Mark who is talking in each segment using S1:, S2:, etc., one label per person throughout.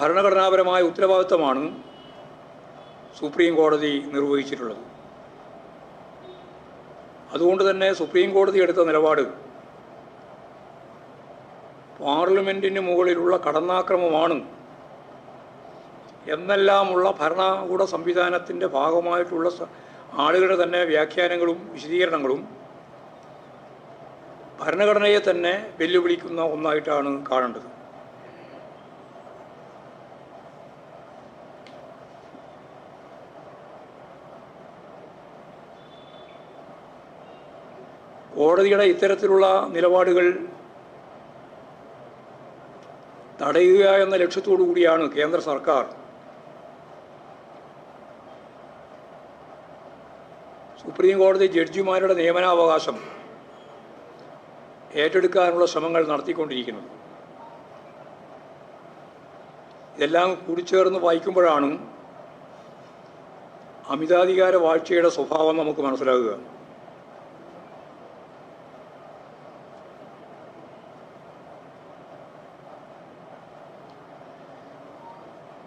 S1: ഭരണഘടനാപരമായ ഉത്തരവാദിത്തമാണ് സുപ്രീം കോടതി നിർവഹിച്ചിട്ടുള്ളത്. അതുകൊണ്ട് തന്നെ സുപ്രീം കോടതി എടുത്ത നിലപാട് പാർലമെൻറ്റിന് മുകളിലുള്ള കടന്നാക്രമമാണ് എന്നെല്ലാമുള്ള ഭരണകൂട സംവിധാനത്തിൻ്റെ ഭാഗമായിട്ടുള്ള ആളുകളുടെ തന്നെ വ്യാഖ്യാനങ്ങളും വിശദീകരണങ്ങളും ഭരണഘടനയെ തന്നെ വെല്ലുവിളിക്കുന്ന ഒന്നായിട്ടാണ് കാണേണ്ടത്. കോടതിയുടെ ഇത്തരത്തിലുള്ള നിലപാടുകൾ തടയുക എന്ന ലക്ഷ്യത്തോടു കൂടിയാണ് കേന്ദ്ര സർക്കാർ സുപ്രീം കോടതി ജഡ്ജിമാരുടെ നിയമനാവകാശം ഏറ്റെടുക്കാനുള്ള ശ്രമങ്ങൾ നടത്തിക്കൊണ്ടിരിക്കുന്നത്. ഇതെല്ലാം കൂടിച്ചേർന്ന് വായിക്കുമ്പോഴാണ് അമിതാധികാര വാഴ്ചയുടെ സ്വഭാവം നമുക്ക് മനസ്സിലാകുക.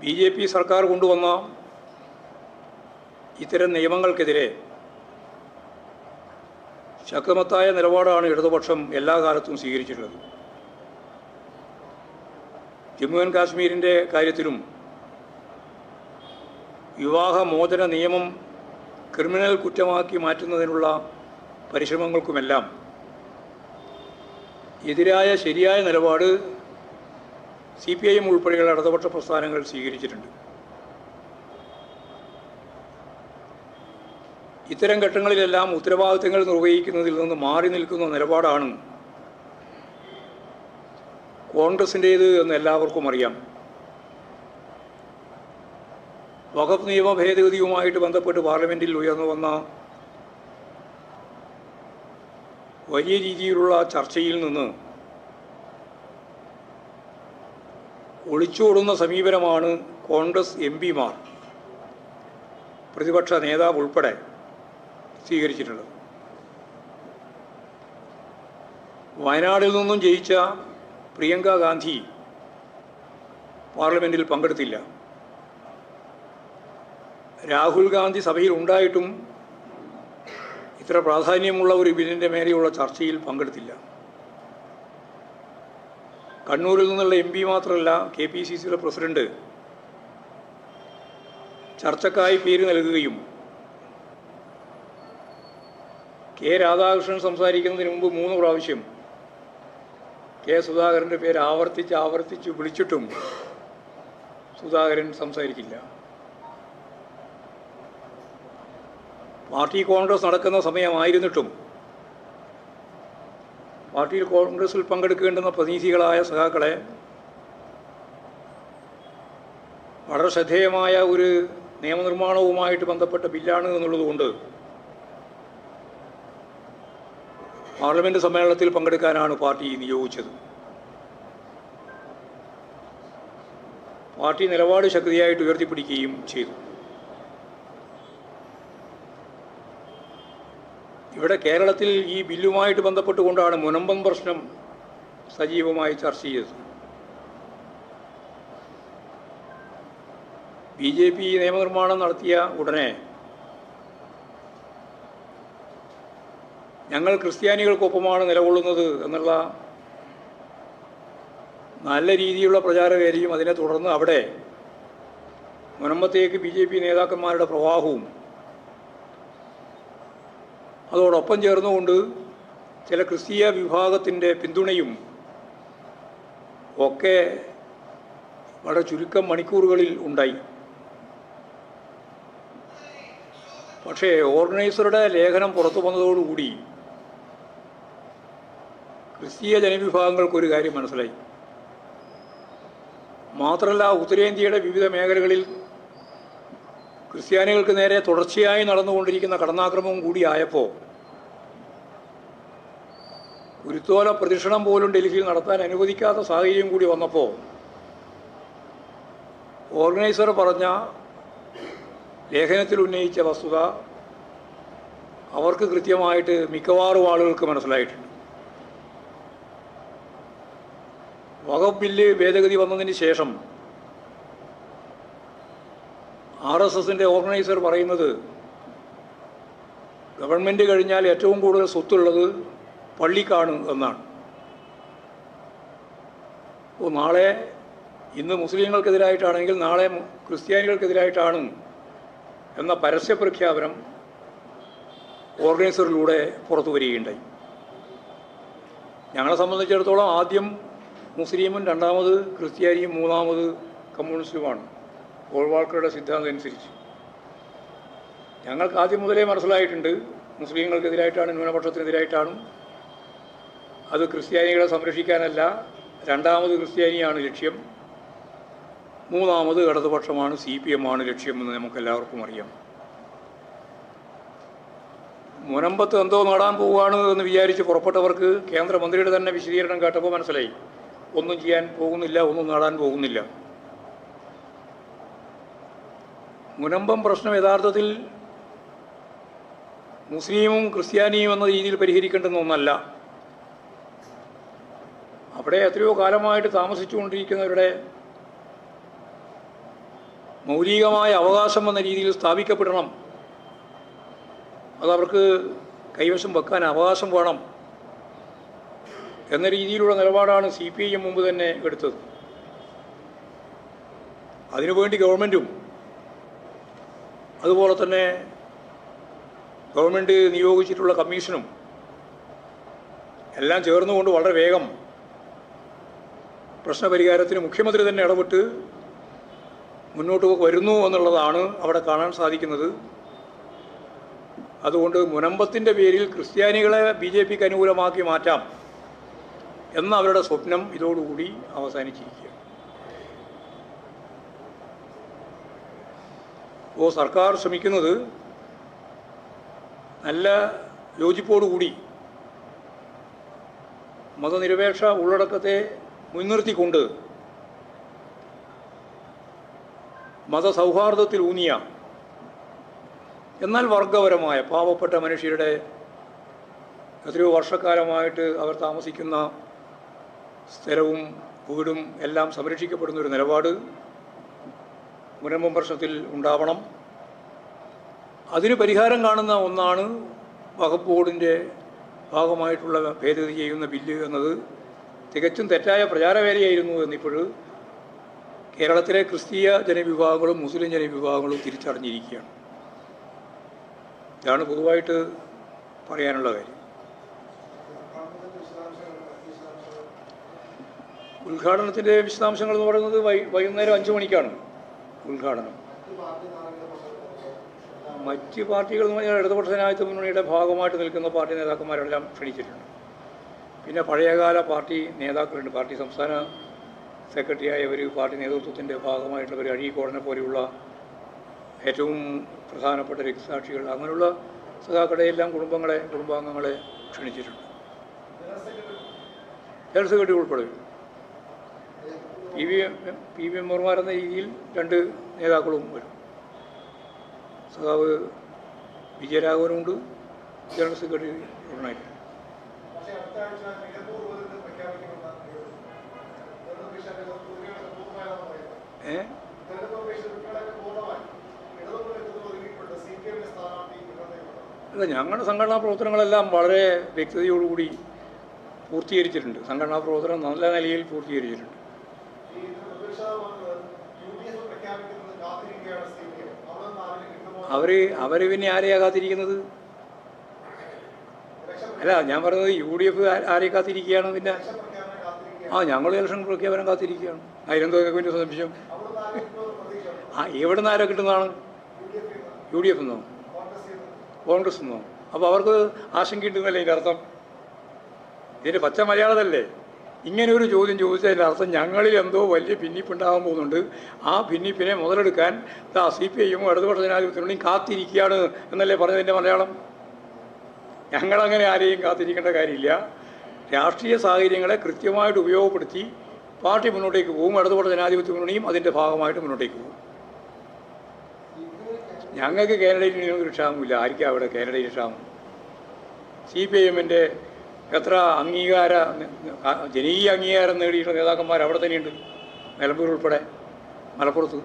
S1: BJP സർക്കാർ കൊണ്ടുവന്ന ഇത്തരം നിയമങ്ങൾക്കെതിരെ ശക്തമത്തായ നിലപാടാണ് ഇടതുപക്ഷം എല്ലാ കാലത്തും സ്വീകരിച്ചിട്ടുള്ളത്. ജമ്മു ആൻഡ് കാശ്മീരിൻ്റെ കാര്യത്തിലും വിവാഹമോചന നിയമം ക്രിമിനൽ കുറ്റമാക്കി മാറ്റുന്നതിനുള്ള പരിശ്രമങ്ങൾക്കുമെല്ലാം എതിരായ ശരിയായ നിലപാട് CPIM ഉൾപ്പെടെയുള്ള ഇടതുപക്ഷ പ്രസ്ഥാനങ്ങൾ സ്വീകരിച്ചിട്ടുണ്ട്. ഇത്തരം ഘട്ടങ്ങളിലെല്ലാം ഉത്തരവാദിത്തങ്ങൾ നിർവഹിക്കുന്നതിൽ നിന്ന് മാറി നിൽക്കുന്ന നിലപാടാണ് കോൺഗ്രസിൻ്റേത് എന്ന് എല്ലാവർക്കും അറിയാം. വഖഫ് നിയമ ഭേദഗതിയുമായിട്ട് ബന്ധപ്പെട്ട് പാർലമെൻറ്റിൽ ഉയർന്നു വന്ന വലിയ രീതിയിലുള്ള ചർച്ചയിൽ നിന്ന് ഒളിച്ചോടുന്ന സമീപനമാണ് കോൺഗ്രസ് MPമാർ, പ്രതിപക്ഷ നേതാവ് ഉൾപ്പെടെ സ്വീകരിച്ചിട്ടുള്ളത്. വയനാടിൽ നിന്നും ജയിച്ച പ്രിയങ്ക ഗാന്ധി പാർലമെൻറ്റിൽ പങ്കെടുത്തില്ല. രാഹുൽ ഗാന്ധി സഭയിൽ ഉണ്ടായിട്ടും ഇത്ര പ്രാധാന്യമുള്ള ഒരു ബില്ലിൻ്റെ മേലെയുള്ള ചർച്ചയിൽ പങ്കെടുത്തില്ല. കണ്ണൂരിൽ നിന്നുള്ള MP മാത്രമല്ല, KPCCയുടെ പ്രസിഡന്റ് ചർച്ചക്കായി പേര് നൽകുകയും K. രാധാകൃഷ്ണൻ സംസാരിക്കുന്നതിന് മുമ്പ് 3 പ്രാവശ്യം K. സുധാകരൻ്റെ പേര് ആവർത്തിച്ച് വിളിച്ചിട്ടും സുധാകരൻ സംസാരിക്കില്ല. പാർട്ടി കോൺഗ്രസ് നടക്കുന്ന സമയമായിരുന്നിട്ടും പാർട്ടിയിൽ കോൺഗ്രസിൽ പങ്കെടുക്കേണ്ടുന്ന പ്രതിനിധികളായ സഖാക്കളെ വളരെ ശ്രദ്ധേയമായ ഒരു നിയമനിർമ്മാണവുമായിട്ട് ബന്ധപ്പെട്ട ബില്ലാണ് എന്നുള്ളതുകൊണ്ട് പാർലമെൻറ്റ് സമ്മേളനത്തിൽ പങ്കെടുക്കാനാണ് പാർട്ടി നിയോഗിച്ചത്. പാർട്ടി നിലപാട് ശക്തിയായിട്ട് ഉയർത്തിപ്പിടിക്കുകയും ചെയ്തു. ഇവിടെ കേരളത്തിൽ ഈ ബില്ലുമായിട്ട് ബന്ധപ്പെട്ടുകൊണ്ടാണ് മുനമ്പം പ്രശ്നം സജീവമായി ചർച്ച ചെയ്തത്. BJP നിയമനിർമ്മാണം നടത്തിയ ഉടനെ ഞങ്ങൾ ക്രിസ്ത്യാനികൾക്കൊപ്പമാണ് നിലകൊള്ളുന്നത് എന്നുള്ള നല്ല രീതിയിലുള്ള പ്രചാരവേദിയും അതിനെ തുടർന്ന് അവിടെ മുനമ്പത്തേക്ക് BJP നേതാക്കന്മാരുടെ പ്രവാഹവും അതോടൊപ്പം ചേർന്നുകൊണ്ട് ചില ക്രിസ്തീയ വിഭാഗത്തിൻ്റെ പിന്തുണയും ഒക്കെ വളരെ ചുരുക്കം മണിക്കൂറുകളിൽ ഉണ്ടായി. പക്ഷേ ഓർഗനൈസറുടെ ലേഖനം പുറത്തു വന്നതോടുകൂടി ക്രിസ്തീയ ജനവിഭാഗങ്ങൾക്കൊരു കാര്യം മനസ്സിലായി. മാത്രമല്ല, ഉത്തരേന്ത്യയുടെ വിവിധ മേഖലകളിൽ ക്രിസ്ത്യാനികൾക്ക് നേരെ തുടർച്ചയായി നടന്നുകൊണ്ടിരിക്കുന്ന കടന്നാക്രമവും കൂടിയായപ്പോൾ കുരുത്തോല പ്രദക്ഷിണം പോലും ഡൽഹിയിൽ നടത്താൻ അനുവദിക്കാത്ത സാഹചര്യം കൂടി വന്നപ്പോൾ ഓർഗനൈസർ പറഞ്ഞ ലേഖനത്തിൽ ഉന്നയിച്ച വസ്തുത അവർക്ക് കൃത്യമായിട്ട് മിക്കവാറും ആളുകൾക്ക് മനസ്സിലായിട്ടുണ്ട്. വഖഫ് ബില്ല് ഭേദഗതി വന്നതിന് ശേഷം RSSൻ്റെ ഓർഗനൈസർ പറയുന്നത് ഗവൺമെൻറ് കഴിഞ്ഞാൽ ഏറ്റവും കൂടുതൽ സ്വത്തുള്ളത് പള്ളിക്കാണ് എന്നാണ്. അപ്പോൾ നാളെ ഇന്ന് മുസ്ലിങ്ങൾക്കെതിരായിട്ടാണെങ്കിൽ നാളെ ക്രിസ്ത്യാനികൾക്കെതിരായിട്ടാണ് എന്ന പരസ്യ പ്രഖ്യാപനം ഓർഗനൈസറിലൂടെ പുറത്തു വരികയുണ്ടായി. ഞങ്ങളെ സംബന്ധിച്ചിടത്തോളം ആദ്യം മുസ്ലിമും, രണ്ടാമത് ക്രിസ്ത്യാനിയും, മൂന്നാമത് കമ്മ്യൂണിസ്റ്റുമാണ് ഗോൾവാൾക്കറുടെ സിദ്ധാന്തം അനുസരിച്ച്. ഞങ്ങൾക്ക് ആദ്യം മുതലേ മനസ്സിലായിട്ടുണ്ട് മുസ്ലിങ്ങൾക്കെതിരായിട്ടാണ്, ന്യൂനപക്ഷത്തിനെതിരായിട്ടാണ്. അത് ക്രിസ്ത്യാനികളെ സംരക്ഷിക്കാനല്ല, രണ്ടാമത് ക്രിസ്ത്യാനിയാണ് ലക്ഷ്യം, മൂന്നാമത് ഇടതുപക്ഷമാണ്, CPM ആണ് ലക്ഷ്യമെന്ന് നമുക്കെല്ലാവർക്കും അറിയാം. മുനമ്പത്ത് എന്തോ നേടാൻ പോവുകയാണ് എന്ന് വിചാരിച്ച് പുറപ്പെട്ടവർക്ക് കേന്ദ്രമന്ത്രിയുടെ തന്നെ വിശദീകരണം കേട്ടപ്പോൾ മനസ്സിലായി ഒന്നും ചെയ്യാൻ പോകുന്നില്ല, ഒന്നും നേടാൻ പോകുന്നില്ല. മുനമ്പം പ്രശ്നം യഥാർത്ഥത്തിൽ മുസ്ലിമും ക്രിസ്ത്യാനിയും എന്ന രീതിയിൽ പരിഹരിക്കേണ്ടുന്ന ഒന്നല്ല. അവിടെ എത്രയോ കാലമായിട്ട് താമസിച്ചുകൊണ്ടിരിക്കുന്നവരുടെ മൗലികമായ അവകാശം എന്ന രീതിയിൽ സ്ഥാപിക്കപ്പെടണം. അതവർക്ക് കൈവശം വെക്കാൻ അവകാശം വേണം എന്ന രീതിയിലുള്ള നിലപാടാണ് CPIM മുമ്പ് തന്നെ എടുത്തത്. അതിനുവേണ്ടി ഗവൺമെൻറ്റും അതുപോലെ തന്നെ ഗവൺമെൻറ് നിയോഗിച്ചിട്ടുള്ള കമ്മീഷനും എല്ലാം ചേർന്നുകൊണ്ട് വളരെ വേഗം പ്രശ്നപരിഹാരത്തിന് മുഖ്യമന്ത്രി തന്നെ ഇടപെട്ട് മുന്നോട്ട് വരുന്നു എന്നുള്ളതാണ് അവിടെ കാണാൻ സാധിക്കുന്നത്. അതുകൊണ്ട് മുനമ്പത്തിൻ്റെ പേരിൽ ക്രിസ്ത്യാനികളെ BJPക്ക് അനുകൂലമാക്കി മാറ്റാം എന്ന അവരുടെ സ്വപ്നം ഇതോടുകൂടി അവസാനിച്ചിരിക്കുക. അപ്പോൾ സർക്കാർ ശ്രമിക്കുന്നത് നല്ല യോജിപ്പോടുകൂടി മതനിരപേക്ഷ ഉള്ളടക്കത്തെ മുൻനിർത്തിക്കൊണ്ട് മതസൗഹാർദ്ദത്തിൽ ഊന്നിയ എന്നാൽ വർഗപരമായ പാവപ്പെട്ട മനുഷ്യരുടെ എത്രയോ വർഷക്കാലമായിട്ട് അവർ താമസിക്കുന്ന സ്ഥലവും വീടും എല്ലാം സംരക്ഷിക്കപ്പെടുന്ന ഒരു നിലപാട് മുനമ്പം പ്രശ്നത്തിൽ ഉണ്ടാവണം. അതിന് പരിഹാരം കാണുന്ന ഒന്നാണ് വഖഫ് ബോർഡിൻ്റെ ഭാഗമായിട്ടുള്ള ഭേദഗതി ചെയ്യുന്ന ബില്ല് എന്നത് തികച്ചും തെറ്റായ പ്രചാരവേലയായിരുന്നു എന്നിപ്പോഴ് കേരളത്തിലെ ക്രിസ്തീയ ജനവിഭാഗങ്ങളും മുസ്ലിം ജനവിഭാഗങ്ങളും തിരിച്ചറിഞ്ഞിരിക്കുകയാണ്. ഇതാണ് പൊതുവായിട്ട് പറയാനുള്ള കാര്യം. ഉദ്ഘാടനത്തിൻ്റെ വിശദാംശങ്ങൾ എന്ന് പറയുന്നത് വൈകുന്നേരം 5 മണിക്കാണ് ഉദ്ഘാടനം. മറ്റ് പാർട്ടികൾ എന്ന് പറഞ്ഞാൽ ഇടതുപക്ഷ ജനാധിപത്യ മുന്നണിയുടെ ഭാഗമായിട്ട് നിൽക്കുന്ന പാർട്ടി നേതാക്കന്മാരെല്ലാം ക്ഷണിച്ചിട്ടുണ്ട്. പിന്നെ പഴയകാല പാർട്ടി നേതാക്കളുണ്ട്. പാർട്ടി സംസ്ഥാന സെക്രട്ടറിയായവർ, പാർട്ടി നേതൃത്വത്തിൻ്റെ ഭാഗമായിട്ടുള്ളവർ, അഴീക്കോടനെ പോലെയുള്ള ഏറ്റവും പ്രധാനപ്പെട്ട രക്തസാക്ഷികൾ, അങ്ങനെയുള്ള സഖാക്കളുടെയെല്ലാം കുടുംബാംഗങ്ങളെ ക്ഷണിച്ചിട്ടുണ്ട്. ജനറൽ സെക്രട്ടറി ഉൾപ്പെടെ PV മെമ്പർമാരെന്ന രീതിയിൽ 2 നേതാക്കളും വരും. സഖാവ് വിജയരാഘവനുണ്ട്, ജനറൽ സെക്രട്ടറി ഉടനായിട്ട്. അല്ല, ഞങ്ങളുടെ സംഘടനാ പ്രവർത്തനങ്ങളെല്ലാം വളരെ വ്യക്തതയോടുകൂടി പൂർത്തീകരിച്ചിട്ടുണ്ട്. സംഘടനാ പ്രവർത്തനം നല്ല നിലയിൽ പൂർത്തീകരിച്ചിട്ടുണ്ട്. അവർ പിന്നെ ആരെയാണ് കാത്തിരിക്കുന്നത്? അല്ല, ഞാൻ പറയുന്നത് UDF ആരെ കാത്തിരിക്കുകയാണ്? പിന്നെ ഞങ്ങൾ ഇലക്ഷൻ പ്രഖ്യാപനം കാത്തിരിക്കുകയാണ്. അതിലെന്തോ പിന്നെ സംശയം? എവിടെ നിന്ന് ആരോ കിട്ടുന്നതാണ്? UDF എന്നോ കോൺഗ്രസ് എന്നോ? അപ്പോൾ അവർക്ക് ആശങ്കയുണ്ടെന്നല്ലേ ഇതിൻ്റെ അർത്ഥം? ഇതിൻ്റെ പച്ച മലയാളമല്ലേ? ഇങ്ങനെ ഒരു ചോദ്യം ചോദിച്ചതിൻ്റെ അർത്ഥം ഞങ്ങളിൽ എന്തോ വലിയ ഭിന്നിപ്പുണ്ടാകാൻ പോകുന്നുണ്ട്. ആ ഭിന്നിപ്പിനെ മുതലെടുക്കാൻ CPIM ഇടതുപക്ഷ ജനാധിപത്യ മുന്നണിയും കാത്തിരിക്കുകയാണ് എന്നല്ലേ പറഞ്ഞതിൻ്റെ മലയാളം? ഞങ്ങളങ്ങനെ ആരെയും കാത്തിരിക്കേണ്ട കാര്യമില്ല. രാഷ്ട്രീയ സാഹചര്യങ്ങളെ കൃത്യമായിട്ട് ഉപയോഗപ്പെടുത്തി പാർട്ടി മുന്നോട്ടേക്ക് പോകും. ഇടതുപക്ഷ ജനാധിപത്യ മുന്നണിയും അതിൻ്റെ ഭാഗമായിട്ട് മുന്നോട്ടേക്ക് പോകും. ഞങ്ങൾക്ക് കാൻഡിഡേറ്റിന് ഒരു ക്ഷാമമില്ല. ആയിരിക്കും അവിടെ കാൻഡിഡേറ്റ് ക്ഷാമം? CPIMൻ്റെ എത്ര ജനകീയ അംഗീകാരം നേടിയിട്ടുള്ള നേതാക്കന്മാർ അവിടെ തന്നെയുണ്ട്. നിലമ്പൂർ ഉൾപ്പെടെ, മലപ്പുറത്ത്.